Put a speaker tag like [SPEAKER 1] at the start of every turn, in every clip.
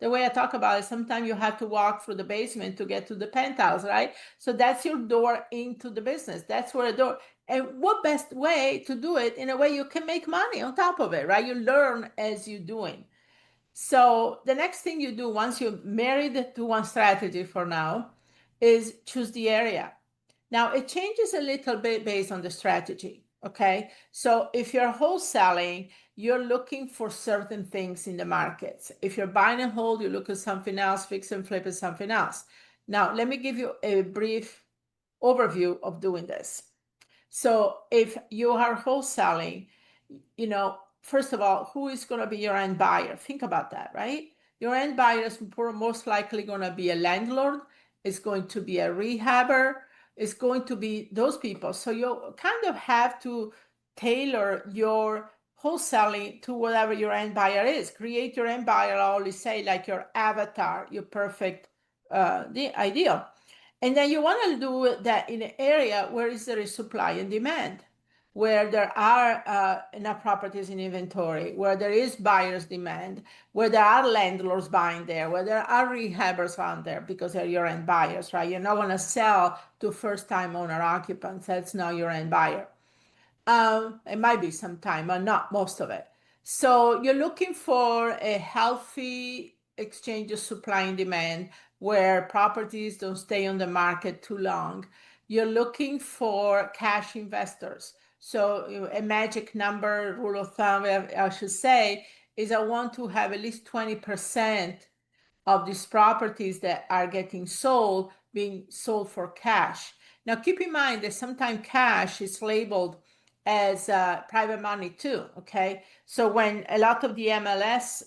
[SPEAKER 1] The way I talk about it, sometimes you have to walk through the basement to get to the penthouse, right? So that's your door into the business. That's where a door. And what best way to do it in a way you can make money on top of it, right? You learn as you're doing. So the next thing you do once you're married to one strategy for now is choose the area. Now it changes a little bit based on the strategy. Okay. So if you're wholesaling, you're looking for certain things in the markets. If you're buying and hold, you look at something else, fix and flip is something else. Now, let me give you a brief overview of doing this. So if you are wholesaling, first of all, who is going to be your end buyer? Think about that, right? Your end buyer is most likely going to be a landlord, it's going to be a rehabber, it's going to be those people. So you kind of have to tailor your wholesaling to whatever your end buyer is. Create your end buyer, I always say, like your avatar, your perfect the ideal. And then you want to do that in an area where there is supply and demand, where there are enough properties in inventory, where there is buyer's demand, where there are landlords buying there, where there are rehabbers on there because they're your end buyers, right? You're not going to sell to first-time owner occupants. That's not your end buyer. It might be some time, but not most of it. So you're looking for a healthy exchange of supply and demand where properties don't stay on the market too long. You're looking for cash investors. So a magic number, rule of thumb, I should say, is I want to have at least 20% of these properties that are getting sold being sold for cash. Now, keep in mind that sometimes cash is labeled as private money too, okay? So when a lot of the MLS,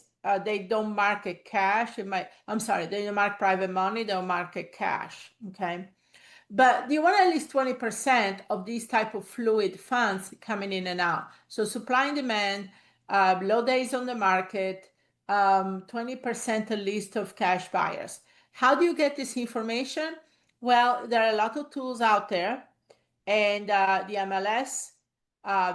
[SPEAKER 1] they don't market cash, they don't mark private money, they'll market cash, okay? But you want at least 20% of these type of fluid funds coming in and out. So supply and demand, low days on the market, 20% at least of cash buyers. How do you get this information? Well, there are a lot of tools out there, and the MLS,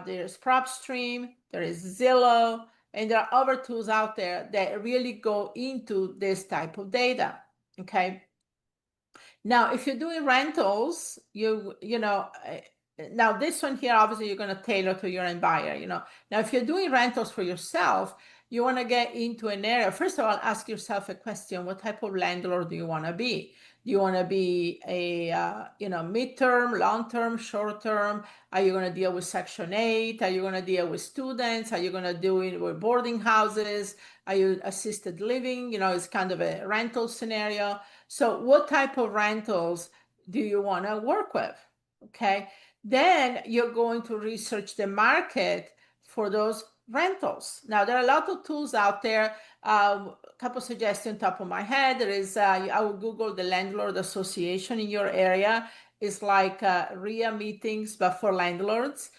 [SPEAKER 1] there's PropStream, there is Zillow, and there are other tools out there that really go into this type of data. Okay. Now, if you're doing rentals, now this one here, obviously you're going to tailor to your end buyer, Now, if you're doing rentals for yourself, you want to get into an area. First of all, ask yourself a question: what type of landlord do you want to be? Do you want to be a midterm, long-term, short-term? Are you going to deal with Section 8? Are you going to deal with students? Are you going to do it with boarding houses? Are you assisted living? It's kind of a rental scenario. So what type of rentals do you want to work with? Okay. Then you're going to research the market for those rentals. Now, there are a lot of tools out there. A couple suggestions top of my head. There is, I would Google the landlord association in your area. It's like RIA meetings, but for landlords.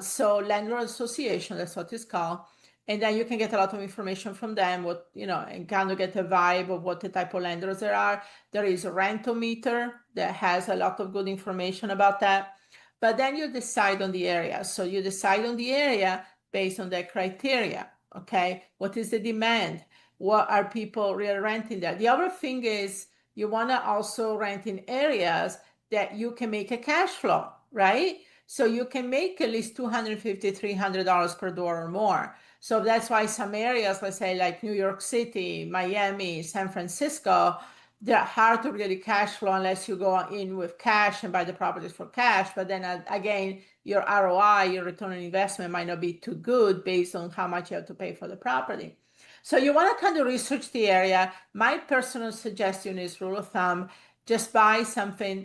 [SPEAKER 1] So landlord association, that's what it's called. And then you can get a lot of information from them, and kind of get a vibe of what the type of lenders there are. There is a Rentometer that has a lot of good information about that. But then you decide on the area. So you decide on the area based on that criteria. Okay. What is the demand? What are people really renting there? The other thing is you want to also rent in areas that you can make a cash flow, right? So you can make at least $250, $300 per door or more. So that's why some areas, let's say like New York City, Miami, San Francisco, they're hard to really cash flow unless you go in with cash and buy the properties for cash. But then again, your ROI, your return on investment might not be too good based on how much you have to pay for the property. So you want to kind of research the area. My personal suggestion is rule of thumb, just buy something,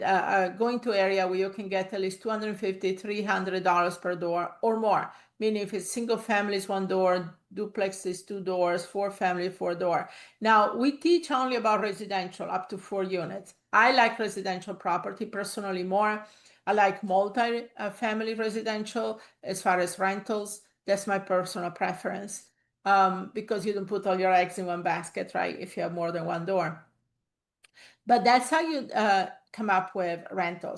[SPEAKER 1] going to area where you can get at least $250, $300 per door or more. Meaning if it's single family is one door, duplex is two doors, four family, four door. Now, we teach only about residential up to 4 units. I like residential property personally more. I like multi-family residential as far as rentals. That's my personal preference, because you don't put all your eggs in one basket, right? If you have more than one door. But that's how you come up with rentals.